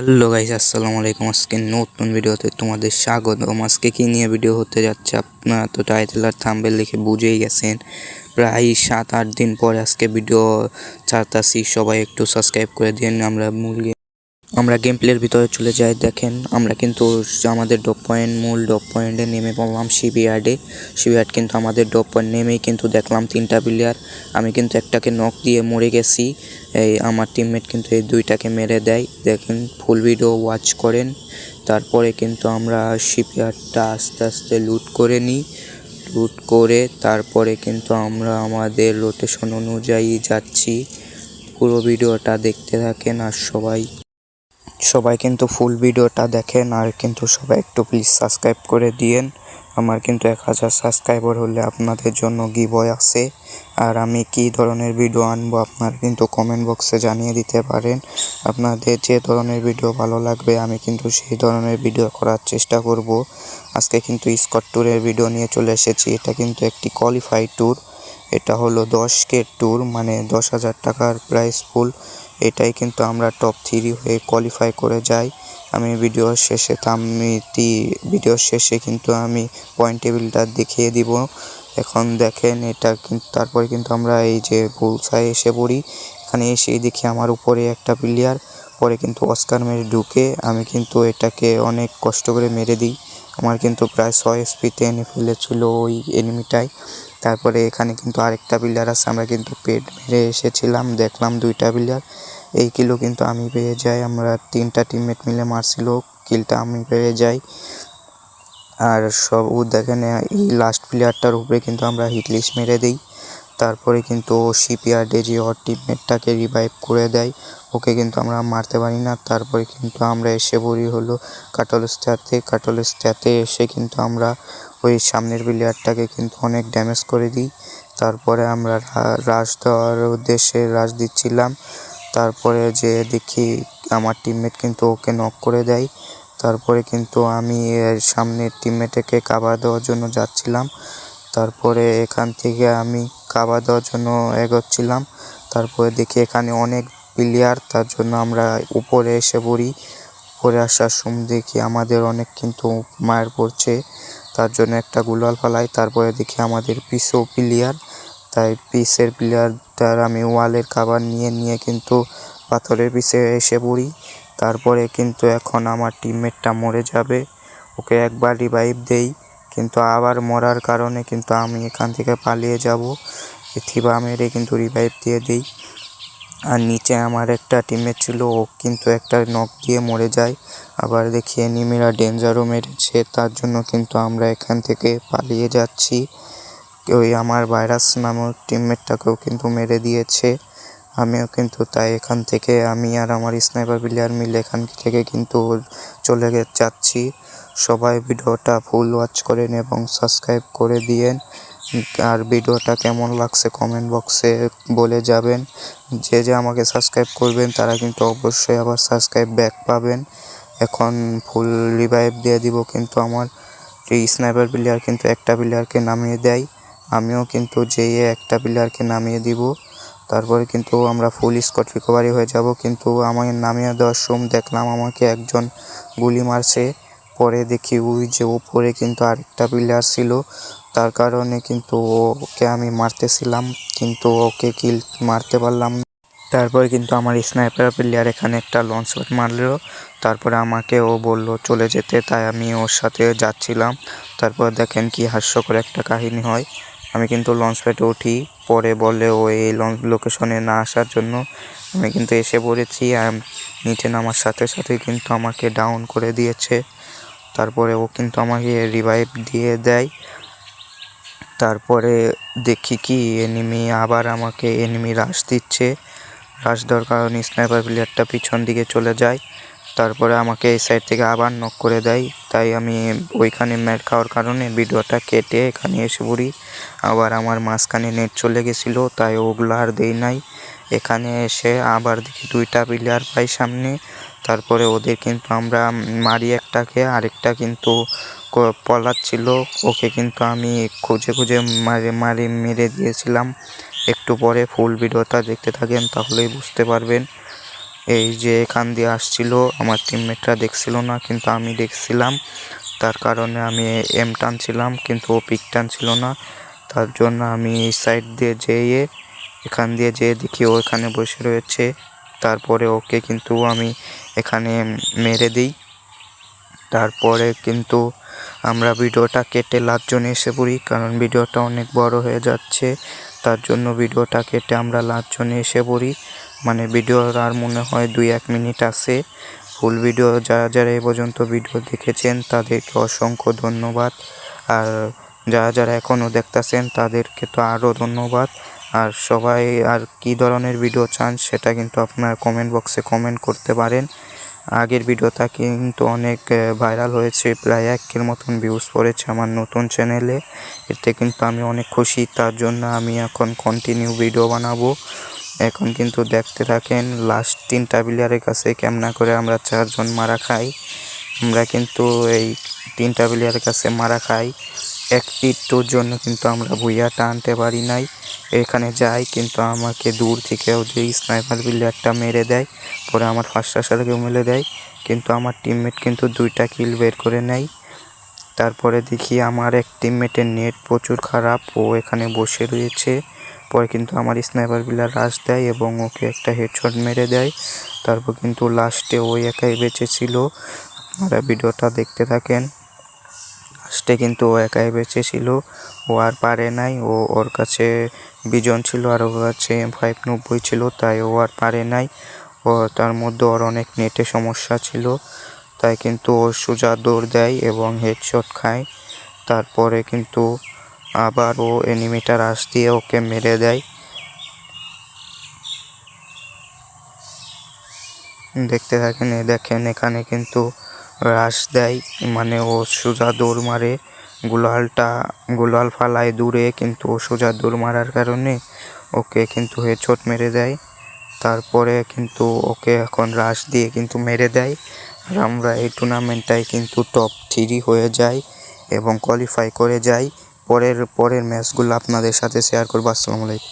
Hello guys, আসসালামু আলাইকুম। আজকে নতুন ভিডিওতে তোমাদের স্বাগতম। আজকে কি নিয়ে ভিডিও হতে যাচ্ছে আপনারা তো টাইটেল আর থাম্বনেল দেখে বুঝেই গেছেন। প্রায় 7-8 দিন পরে আজকে ভিডিও ছাড়তাছি, সবাই একটু সাবস্ক্রাইব করে দিন। আমরা গেম প্লের ভিতরে চলে যাই। দেখেন আমরা কিন্তু আমাদের মূল ড্রপ পয়েন্টে নেমে পড়লাম শিপইয়ার্ড কিন্তু আমাদের ড্রপ পয়েন্ট নেমেই কিন্তু দেখলাম 3টা প্লেয়ার। আমি কিন্তু একটাকে নক দিয়ে মরে গেছি। এই আমার টিমমেট কিন্তু এই 2টাকে মেরে দেয়। দেখেন, ফুল ভিডিও ওয়াচ করেন। তারপরে কিন্তু আমরা শিপইয়ার্ডটা আস্তে আস্তে লুট করে নিই। লুট করে তারপরে কিন্তু আমরা আমাদের লোকেশন অনুযায়ী যাচ্ছি। পুরো ভিডিওটা দেখতে থাকেন আর সবাই কিন্তু ফুল ভিডিওটা দেখেন। আর কিন্তু সবাই একটু প্লিজ সাবস্ক্রাইব করে দিয়েন। আমার কিন্তু 1000 সাবস্ক্রাইবার হলে আপনাদের জন্য গিভওয়ে আছে। আর আমি কি ধরনের ভিডিও আনবো আপনারা কিন্তু কমেন্ট বক্সে জানিয়ে দিতে পারেন। আপনাদের যে ধরনের ভিডিও ভালো লাগবে আমি কিন্তু সেই ধরনের ভিডিও করার চেষ্টা করব। আজকে কিন্তু স্কট ট্যুরের ভিডিও নিয়ে চলে এসেছি। এটা কিন্তু একটি কোয়ালিফাইড ট্যুর। এটা হলো 10K ট্যুর, মানে 10,000 টাকার প্রাইস ফুল। এটাই কিন্তু আমরা টপ 3 হয়ে কোয়ালিফাই করে যাই। আমি ভিডিওর শেষে কিন্তু আমি পয়েন্ট টেবিলটা দেখিয়ে দিব। এখন দেখেন এটা কিন্তু তারপরে কিন্তু আমরা এই যে বুলসায় এসে পড়ি। এখানে এসেই দেখি আমার উপরে একটা প্লেয়ার, পরে কিন্তু অস্কার মেরে ঢুকে আমি কিন্তু এটাকে অনেক কষ্ট করে মেরে দিই। আমার কিন্তু প্রায় 6 এসপিতে এনে ফেলেছিল ওই এনিমিটাই। তারপরে এখানে কিন্তু আরেকটা প্লেয়ার আছে, আমরা কিন্তু পেট মেরে এসেছিলাম, দেখলাম 2টা প্লেয়ার। এই কিলও কিন্তু আমি পেয়ে যাই। আমরা 3টা টিমমেট মিলে মারছিল, কিলটা আমি পেয়ে যাই। আর দেখেন এই লাস্ট প্লেয়ারটার উপরে কিন্তু আমরা হিটলিস্ট মেরে দিই। তারপরে কিন্তু ও শিপইয়ার্ডে যে ওর টিমমেটটাকে রিভাইভ করে দেয়, ওকে কিন্তু আমরা মারতে পারি না। তারপরে কিন্তু আমরা এসে পড়ি হলো কাটলস্টাতে এসে কিন্তু আমরা ওই সামনের প্লেয়ারটাকে কিন্তু অনেক ড্যামেজ করে দিই। তারপরে আমরা রাশ দেওয়ার উদ্দেশ্যে রাশ দিচ্ছিলাম। তারপরে যে দেখি আমার টিমমেট কিন্তু ওকে নক করে দেয়। তারপরে কিন্তু আমি সামনের টিমমেটকে কাভার দেওয়ার জন্য যাচ্ছিলাম। তারপরে এখান থেকে আমি কাভার দেওয়ার জন্য এগোচ্ছিলাম। তারপরে দেখি এখানে অনেক প্লেয়ার, তার জন্য আমরা উপরে এসে পড়ি। উপরে আসার সময় দেখি আমাদের অনেক কিন্তু মার পড়ছে, তার জন্য একটা গুলাল ফালাই। তারপরে দেখি আমাদের পিছেও প্লেয়ার, তাই পিছের প্লেয়ারটার আমি ওয়ালের কাভার নিয়ে কিন্তু পাথরের পিছে এসে পড়ি। তারপরে কিন্তু এখন আমার টিমমেটটা মরে যাবে, ওকে একবার রিভাইভ দেই, কিন্তু আবার মরার কারণে কিন্তু আমি এখান থেকে পালিয়ে যাব। থিবা মেরে কিন্তু রিভাইভ দিয়ে দিই। আর নিচে আমার একটা টিমমেট ছিল, ও কিন্তু একটা নক দিয়ে মরে যায়। আবার দেখি এনিমিরা ডেঞ্জারও মেরেছে, তার জন্য কিন্তু আমরা এখান থেকে পালিয়ে যাচ্ছি। ওই আমার ভাইরাস নামক টিমমেটটাকেও কিন্তু মেরে দিয়েছে। আমিও কিন্তু তাই এখান থেকে আমি আর আমার স্নাইপার প্লেয়ার মিলে এখান থেকে কিন্তু চলে যাচ্ছি। সবাই ভিডিওটা ফুল ওয়াচ করেন এবং সাবস্ক্রাইব করে দিয়েন। আর ভিডিওটা কেমন লাগছে কমেন্ট বক্সে বলে যাবেন। যে আমাকে সাবস্ক্রাইব করবেন তারা কিন্তু অবশ্যই আবার সাবস্ক্রাইব ব্যাক পাবেন। এখন ফুল রিভাইভ দিয়ে দিব, কিন্তু আমার এই স্নাইপার প্লেয়ার কিন্তু একটা প্লেয়ারকে নামিয়ে দেয়। আমিও কিন্তু যেয়ে একটা প্লেয়ারকে নামিয়ে দিব। তারপরে কিন্তু আমরা ফুল স্কট রিকভারি হয়ে যাব। কিন্তু আমাকে নামিয়ে দেওয়ার সময় দেখলাম আমাকে একজন গুলি মারছে। পরে দেখি ওই যে উপরে কিন্তু আরেকটা প্লেয়ার ছিল, তার কারণে কিন্তু ওকে আমি মারতেছিলাম, কিন্তু ওকে কিল মারতে পারলাম না। তারপরে কিন্তু আমার স্নাইপার প্লেয়ার এখানে একটা লঞ্চ প্যাড মারলো। তারপরে আমাকে ও বলল চলে যেতে, তাই আমি ওর সাথে যাচ্ছিলাম। তারপর দেখেন কি হাস্যকর একটা কাহিনী হয়। আমি কিন্তু লঞ্চ প্যাডে উঠি, পরে বলে ও এই লোকেশনে না আসার জন্য। আমি কিন্তু এসে পড়েছি। নিচে নামার সাথে সাথে কিন্তু আমাকে ডাউন করে দিয়েছে। তারপরে ও কিন্তু আমাকে রিভাইভ দিয়ে দেয়। তারপরে দেখি কি আবার আমাকে এনিমি রাশ দিচ্ছে। রাশ দেওয়ার কারণে স্নাইপার প্লেয়ারটা পিছন দিকে চলে যায়। তারপরে আমাকে এই সাইড থেকে আবার নক করে দেয়, তাই আমি ওইখানে ম্যাট খাওয়ার কারণে ভিডিওটা কেটে এখানে এসে পড়ি। আবার আমার মাঝখানে নেট চলে গেছিলো, তাই ওগুলো আর দেই নাই। এখানে এসে আবার দেখি 2টা প্লেয়ার পাই সামনে। তারপরে ওদের কিন্তু আমরা মারি একটাকে, আরেকটা কিন্তু পলাচ্ছিল, ওকে কিন্তু আমি খুঁজে মেরে দিয়েছিলাম। একটু পরে ফুল ভিডিওটা দেখতে থাকেন, তাহলেই বুঝতে পারবেন। এই যে এখান দিয়ে আসছিল, আমার টিমমেটরা দেখছিল না কিন্তু আমি দেখছিলাম। তার কারণে আমি এম টানছিলাম কিন্তু ও পিক টানছিল না। তার জন্য আমি এই সাইড দিয়ে যেয়ে এখান দিয়ে যেয়ে দেখি ও এখানে বসে রয়েছে। তারপরে ওকে কিন্তু আমি এখানে মেরে দিই। তারপরে কিন্তু আমরা ভিডিওটা কেটে লাস্ট জোনে এসে পড়ি, কারণ ভিডিওটা অনেক বড় হয়ে যাচ্ছে। তার জন্য ভিডিওটা কেটে আমরা লাস্ট জোনে এসে পড়ি। মানে ভিডিওর আর মনে হয় 2-1 মিনিট আছে। ফুল ভিডিও যারা যারা এই পর্যন্ত ভিডিও দেখেছেন তাদেরকে অসংখ্য ধন্যবাদ। আর যারা যারা এখনও দেখতেছেন তাদেরকে তো আরও ধন্যবাদ। আর সবাই আর কি ধরনের ভিডিও চান সেটা কিন্তু আপনারা কমেন্ট বক্সে কমেন্ট করতে পারেন। আগের ভিডিওটা কিন্তু অনেক ভাইরাল হয়েছে, প্রায় 1,000 মতন ভিউজ পড়েছে আমার নতুন চ্যানেলে। এতে কিন্তু আমি অনেক খুশি। তার জন্য আমি এখন কন্টিনিউ ভিডিও বানাবো। এখন কিন্তু দেখতে থাকেন লাস্ট 3টা প্লেয়ারের কাছে কেমনা করে আমরা 4 জন মারা খাই। আমরা কিন্তু এই 3টা প্লেয়ারের কাছে মারা খাই। একটুর জন্য কিন্তু আমরা ভুইয়াটা আনতে পারি নাই। এখানে যাই কিন্তু আমাকে দূর থেকে যে স্নাইপার প্লেয়ারটা মেরে দেয়। পরে আমার ফার্স্ট আসারকেও মেরে দেয়, কিন্তু আমার টিমমেট কিন্তু 2টা কিল বের করে নেয়। তারপরে দেখি আমার এক টিমমেটের নেট প্রচুর খারাপ, ও এখানে বসে রয়েছে। পরে কিন্তু আমার স্নাইপার প্লেয়ার রাশ দেয় এবং ওকে একটা হেডশট মেরে দেয়। তারপর কিন্তু লাস্টে ওই একাই বেঁচে ছিল। আপনারা ভিডিওটা দেখতে থাকেন। লাস্টে কিন্তু ও একাই বেঁচে ছিল, ও আর পারে নাই। ওর কাছে বিজন ছিল আর ওর কাছে M590 ছিল, তাই ও আর পারে নাই। তার মধ্যে ওর অনেক নেটে সমস্যা ছিল, তাই কিন্তু ও সোজা দৌড় দেয় এবং হেডশট খায়। তারপরে কিন্তু আবার ও এনিমিটার রাশ দিয়ে ওকে মেরে দেয়। দেখতে থাকেন, দেখেন এখানে কিন্তু রাশ দেয়, মানে ও সোজা দৌড় মারে। গুলাল ফালায় দূরে, কিন্তু ও সোজা দৌড় মারার কারণে ওকে কিন্তু হেডশট মেরে দেয়। তারপরে কিন্তু ওকে এখন রাশ দিয়ে কিন্তু মেরে দেয়। আর আমরা এই টুর্নামেন্টটাই কিন্তু টপ 3 হয়ে যাই এবং কোয়ালিফাই করে যাই। পরের ম্যাচগুলো আপনাদের সাথে শেয়ার করবো। আসসালামু আলাইকুম।